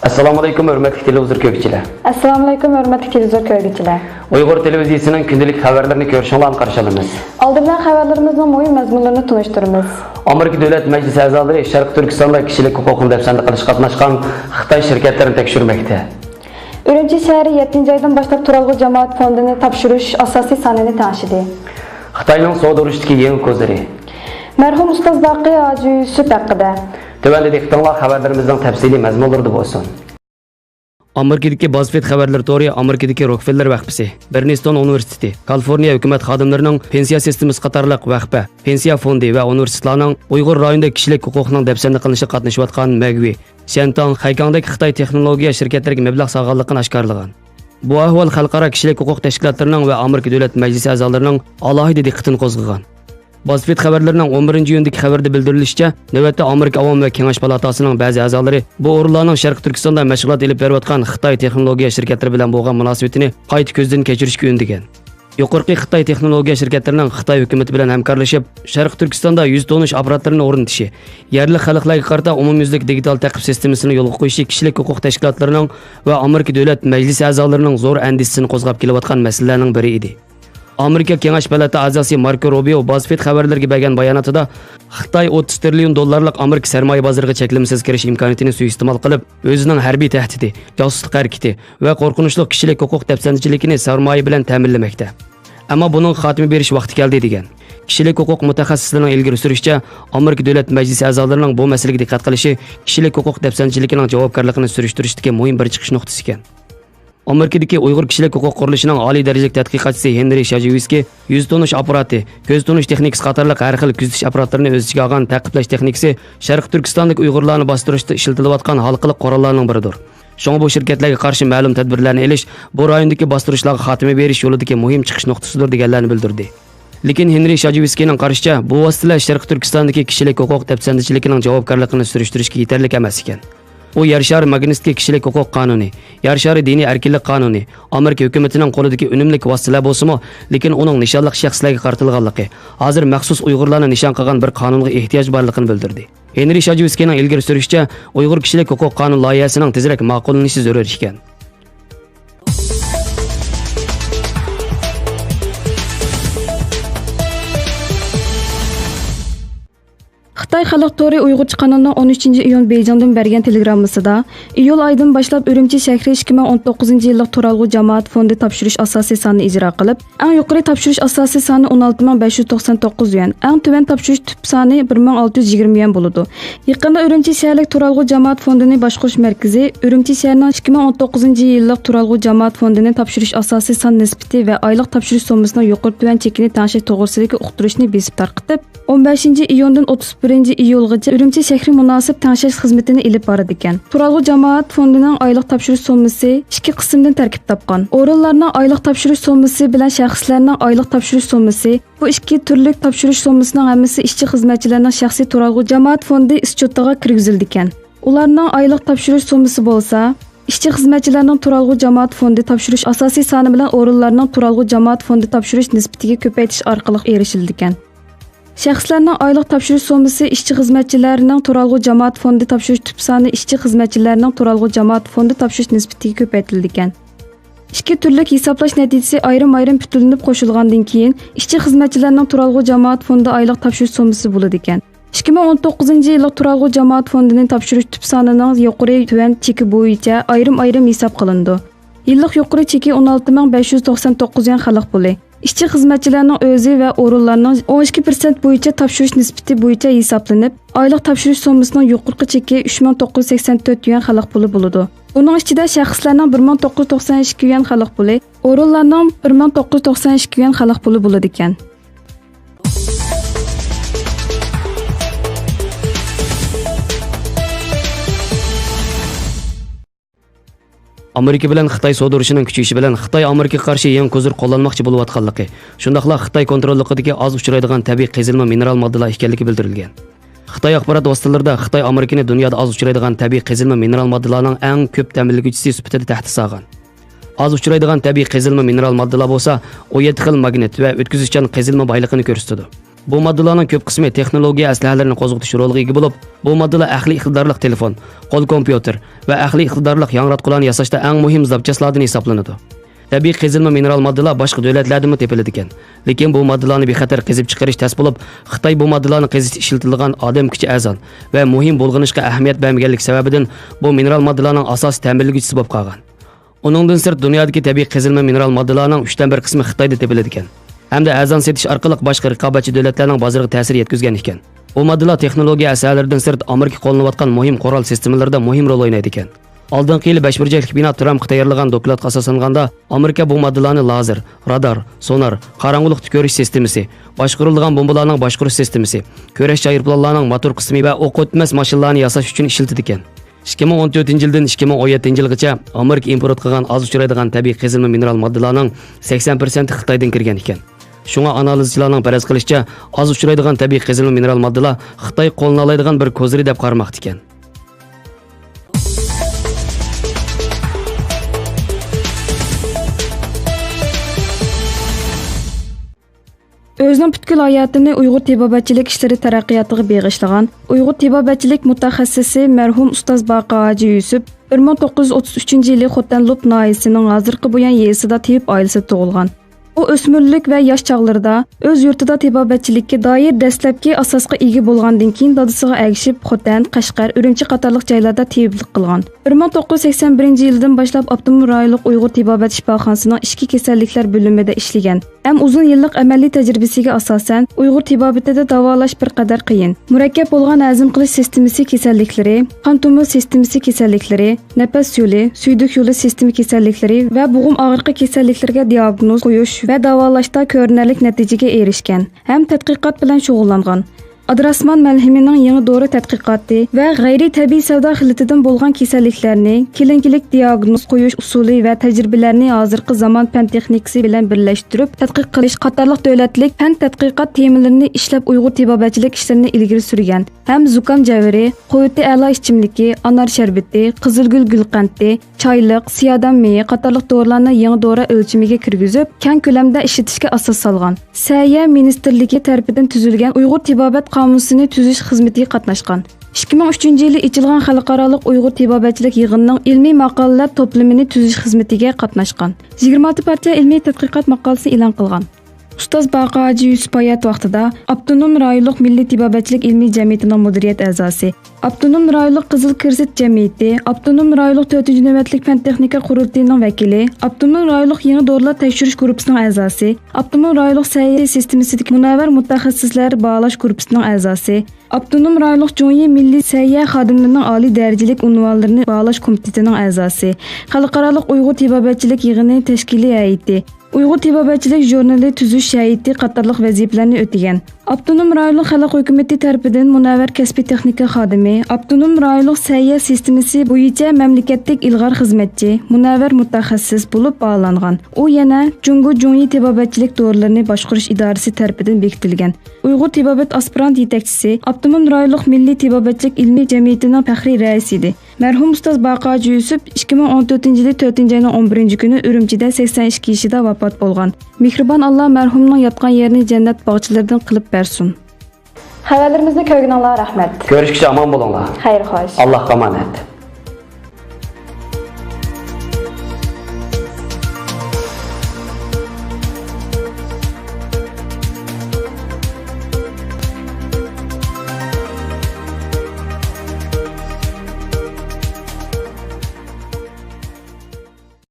Assalamu alaykum hörmətli televizor köykçiler. Assalamu alaykum hörmətli televizor köykçiler. Uyghur televiziyasının kündəlik xəbərlərini görüşünüzdən qarşı alırıq. Aldırılan xəbərlərimizin mühim məzmunlarını tanışdırırıq. Amerika Dövlət Məclisi əzaları Şərq Türkistanda kişilik hüququnu dəfsəndə qilish qatnaşqan Xitay şirkətlərini təkşürməkdə. Ürümçi şəhəri 7-ci aydan başlap Turalgı Cemaat Fondunu tapşırış asasi sanını tanışdı. Xitayning savdo urushdagi yangi ko'zlari. Mərhum Ustaz Baqi Hacı Yusuf haqqında. Tövəndə diqqətinizlər xəbərlərimizin təfsili məzmunlarında olsun. Amerikadakı BuzzFeed xəbərlər tori Amerikadakı Rockefeller vəqfisi, Princeton Universiteti, Kaliforniya hökumət xadimlərinin pensiya sistemasi qatarlıq vəqfə, pensiya fondi və universitetlərinin Uyğur rayonunda kişilik hüququnun dəfsəndə qılınışı qatnaşıyotqan Məgvi, Şentang, Xaykangdakı Xitay texnologiya şirkətlərinə məbləğ sağanlığını aşkarlagan. Bu ahval xalqaro kişilik hüquq təşkilatlarının və Amerika Dövlət Məclisi əzalarının alohida diqqətini qo'zg'agan. BuzzFeed xəbərlərinin 11-iyundakı xəbərdə bildirilishicha, navbatda Amerika Avam və Kengash palatasının bəzi əzaları bu o'rinlarning Sharq Turkistonda mashg'ulot elib berayotgan Xitoy texnologiya shirkatlari bilan bo'lgan munosabatini qayta ko'zdan kechirishga undagan. Yuqorqi Xitoy texnologiya shirkatlarining Xitoy hukumati bilan hamkorlashib, Sharq Turkistonda yuz to'nish apparatlarini o'rnatishi, yerli xalqlarga qarata umumyuzlik digital taqib sistemasini yo'lga qo'yishi kishilik huquq tashkilotlarining va Amerika Davlat Majlisi a'zolarining zo'r andisini qo'zg'ab kelayotgan masalalarning biri edi. Amerika Kengash palata a'zosi Marco Rubio BuzzFeed xabarlarga bergan bayonotida Xitoy 30 trillion dollarlik Amerika sarmoya bozoriga cheklimsiz kirish imkoniyatini suiiste'mol qilib, o'zining harbiy tahdidi, josuslik harakati va qo'rqinchli kishilik huquq dafsanchiligini sarmoya bilan ta'minlamoqda. Ammo buning xotimi berish vaqti keldi degan. Kishilik huquq mutaxassislarining ilgari surishicha, Amerika Davlat Majlisi a'zolarining bu masalaga diqqat qilishi kishilik huquq dafsanchiligining javobgarligini surishtirishdagi muhim bir chiqish nuqtasi ekan. Amerikadagi Uyg'ur kishilik huquq qurilishining oliy darajalik tadqiqotchisi Henry Shajiviski yuz tonish apparati, ko'z tonish texnikasi qatorliq har xil kuzatish apparatlarini o'z ichiga olgan taqiqlash texnikasi Sharq Turkistonlik Uyg'urlarni bostirishda ishlatilayotgan xalqlik qurollarning biridir. Shunga bu shirkatlarga qarshi ma'lum tadbirlarni elish, bu rayondagi bostirishlarga xotima berish yo'lidagi muhim chiqish nuqtasidir deganlarni bildirdi. Lekin Henry Shajiviskining qarashicha, bu vositalar Sharq Turkistondagi kishilik huquq dafsanchiligining javobgarligini surishtirishga yetarli emas ekan. U yer shari Magnitskiy kishilik huquq qonuni, yer shari diniy erkinlik qonuni, Amerika hukumatining qo'lidagi unumli vositalar bo'lsa-mu, lekin uning nishonliq shaxslarga qaratilganligi, hozir maxsus Uyg'urlarni nishon qilgan bir qonunga ehtiyoj borligini bildirdi. Henry Shajiviskining ilgari surishicha, Uyg'ur kishilik huquq qonun loyihasining tezroq ma'qullanishi zarur ekan. Xitay Xalq Tori Uyg'urcha kanalining 13-iyun Beyjingdan bergan telegrammasida iyul oyidan boshlab Ürümçi shahri 2019-yillik Turalgı Cemaat Fondi topshirish asosiy sonini ijro qilib, eng yuqori topshirish asosiy soni 16599 yuan, eng tuvan topshirish tüp soni 1620 yuan bo'ladi. Yaqinda Ürümçi shaharlik Turalgı Cemaat Fondini boshqarish markazi Ürümçi shahrining 2019-yillik Turalgı Cemaat Fondini topshirish asosiy son nisbati va oylik topshirish summasining yuqori tuvan chekini tanishish to'g'risidagi uqtirishni besib tarqitib, 15-iyundan 31-iyulgacha Ürümçi shahri munosib tanishish xizmatini ilib boradi ekan. Turalgı Cemaat Fondining oylik topshirish summasi ikki qismdan tarkib topgan. O'rinlarning oylik topshirish summasi bilan shaxslarning oylik topshirish summasi, bu ikki turlik topshirish summasining hammasi ishchi xizmatchilarning shaxsiy Turalgı Cemaat Fondi ischottiga kirgizildi ekan. Ularning oylik topshirish summasi bo'lsa, ishchi xizmatchilarning Turalgı Cemaat Fondi topshirish asosiy soni bilan o'rinlarning Turalgı Cemaat Fondi topshirish nisbatiga ko'paytirish orqali erishildi ekan. Shaxslarning oylik topshirish summasi ishchi xizmatchilarining Turalgı Cemaat Fondi topshirish tüp soni ishchi xizmatchilarining Turalgı Cemaat Fondi topshirish nisbatiga ko'paytirildi ekan. Ikki turlik hisoblash natijasi ayrim-ayrim putulinib qo'shilgandan keyin ishchi xizmatchilarining Turalgı Cemaat Fondi oylik topshirish summasi bo'ladi ekan. 2019-yillik Turalgı Cemaat Fondining topshirish tüp sonining yuqori tuvan cheki bo'yicha ayrim-ayrim hisob qilindi. Yillik yuqori cheki 16599 yuan xalq puli. İşçi xizmatchilarning o'zi va o'rinlarning 12% bo'yicha topshirish nisbati bo'yicha hisoblanib, oylik topshirish summasining yuqori cheki 3984 yuan xalq puli bo'ladi. Uning ichida shaxslarning 1992 yuan xalq puli, o'rinlarning 1992 yuan xalq puli bo'ladi ekan. Amerika bilan Xitoy savdo urushining kuchayishi bilan Xitoy Amerikaga qarshi yangi ko'zir qo'llanmoqchi bo'layotganligi, shundaqla Xitoy kontrolligidagi oz uchraydigan tabiiy qazilma mineral moddalar ekanligi bildirilgan. Xitoy axborot vositalarida Xitoy Amerikani dunyoda oz uchraydigan tabiiy qazilma mineral moddalarning eng ko'p ta'minlaguvchisi sifatida tahdid solgan. Az uchraydigan tabiiy qazilma mineral moddalar bo'lsa, 17 xil magnit va o'tkazuvchan qazilma boyligini ko'rsatadi. Bu moddalarning ko'p qismi texnologiya aslahalarini qo'zg'atish roliga ega bo'lib, bu moddalar aqliy iqtidorli telefon, qo'l kompyuter va aqliy iqtidorli yangratqularni yasashda eng muhim zapchastlardan hisoblanadi. Tabiiy qazilma mineral moddalar boshqa davlatlarda ham topiladi ekan. Lekin bu moddalarni bexatar qazib chiqarish tez bo'lib, Xitoy bu moddalarni qazishda ishlatilgan odam kuchi azon va muhim bo'lganishga ahamiyat bermaganlik sababidan bu mineral moddalarning asosiy ta'minlaguvchisi bo'lib qolgan. Uningdan sirt dunyodagi tabiiy qazilma mineral moddalarning 3dan 1 qismi Xitoyda topiladi ekan. Hamda azon setish orqali boshqa raqobatchi davlatlarning bozoriga ta'sir yetkazgan ekan. Bu moddalar texnologiya asalaridan sirt Amerika qo'llanayotgan muhim qurol sistemalarida muhim rol o'ynaydi ekan. Oldingi yili 5 burchakli bino Trumpga tayyorlagan dokladga asoslanganda Amerika bu moddalarni lazer, radar, sonar, qorong'ulikda ko'rish sistemasi, boshqarilgan bombalarning boshqarish sistemasi, ko'rish aeroplanlarning motor qismi va o'q o'tmas mashinalarni yasash uchun ishlatadi ekan. 2014-yildan 2017-yilgacha Amerika import qilgan oz uchraydigan tabiiy qazilma mineral moddalarning 80% Xitoydan kirgan ekan. Shunga analizchilarning faraz qilishicha, oz uchraydigan tabiiy qazilma mineral moddalar Xitoy qo'lini oladigan bir koziri deb qaramoqda ekan. Özünün bütkül hayatını Uyghur tibbiyatçilik işleri taraqqiyotiga bag'ishlagan Uyghur tibbiyatçilik mutaxassisi mərhum Ustaz Baqa Hacı Yusuf 1933-yili Xotanlup nahiyəsinin hazırkı buyan yesida tibbiyat ailesi tug'ilgan. O ösmürlük ve yaş çağlarında öz yurtida tibbiyatçilikka dair dastlabki asosga ega bo'lgandan keyin dadasiga ergishib Xotan, Qashqar, Urumchi qatorliq joylarda tibbiyat qilgan. 1981-yildan boshlab Abdumur rayonlik Uyg'ur tibbiyat shifoxonasining ichki kasalliklar bo'limida ishlagan. Hem uzun yıllık əməlli təcrübəsiga asasən Uyğur tibbiyatida davolash bir qadar qiyin. Murakkab bo'lgan hazm qilish sistemasi kasalliklari, qon tomir sistemasi kasalliklari, nafas yo'li, suydik yo'li sistemi kasalliklari va bo'g'im og'riqi kasalliklariga diagnoz qo'yish va davolashda ko'rinarli natijaga erishgan. Ham tadqiqot bilan shug'ullangan. Adrasman malhimining yangi dori tadqiqoti va g'ayri tabiiy savdo xilatidan bo'lgan kasalliklarni kelinkilik diagnoz qo'yish usuli va tajribalarni hozirgi zamon fan texnikasi bilan birlashtirib tadqiq qilish qatorliq davlatlik fan tadqiqot temalarini ishlab Uyg'ur tibbiyatchilik ishlarini ilgari surgan. Ham zukam javiri, qo'yiti a'lo ichimligi, anar sharbati, qizilgul gulqanti, choyliq, siyodam meyi qatorliq dorilarni yangi dori o'lchamiga kirgizib, keng ko'lamda ishlatishga asos solgan. Səhiyyə Ministerligi tarafidan tuzilgan Uyg'ur tibbiyat qomusini tuzish xizmatiga qatnashgan. 2003-yili ochilgan xalqaro Uyg'ur tibbiyatchilik yig'inining ilmiy maqolalar to'plamini tuzish xizmatiga qatnashgan. 26 parcha ilmiy tadqiqot maqolasini e'lon qilgan. Ustaz Baqa Hacı Yusuf hayat vaqtida Abdunum rayonlik Milliy tibbiyatchilik ilmiy jamiyatining mudiriyat a'zosi, Abdunum rayonlik Qizil Kirsit jamiyati, Abdunum rayonlik 4-navbatlik fan texnika qurultiyining vakili, Abdunum rayonlik yangi dorilar tekshirish guruhining a'zosi, Abdunum rayonlik səhiyyə sistemasidagi munavvar mutaxassislar bağlash guruhining a'zosi, Abdunum rayonlik Jo'yi Milliy səhiyyə xodimlarining oliy darajalik unvonlarini bağlash komitetining a'zosi, Xalqaro Uyg'ur tibbiyatchilik yig'ini tashkiliy hay'ati, Uyghur tibbiyatchilik jurnali tuzish hay'ati qatorliq vazifalarni o'tagan. Abdunum rayonlik xalq hukumati tarafidan munavvar kasbiy texnika xodimi, Abdunum rayonlik səhiyyə sistemasi bo'yicha mamlakatlik ilg'or xizmatchi, munavvar mutaxassis bo'lib bağlangan. U yana Jungo Jo'yi tibbiyatchilik dorilarini boshqarish idorasi tarafidan bekitilgan. Uyg'ur tibbiyat aspirant yetakchisi, Abdunum rayonlik Milliy tibbiyatchilik ilmiy jamiyatining faxriy raisi edi. Mərhum Ustaz Baqa Hacı Yusuf 2014-yili 4-ayning 11-kuni Urumchida 82 yoshida vafot bo'lgan. Mehribon Allah mərhumning yotgan yerini jannat bog'chilaridan qilib bersin. Xəbərlərimizni ko'rganlarga rahmat. Görüşkice aman bulunlar. Xeyr xoş. Allah'a emanet.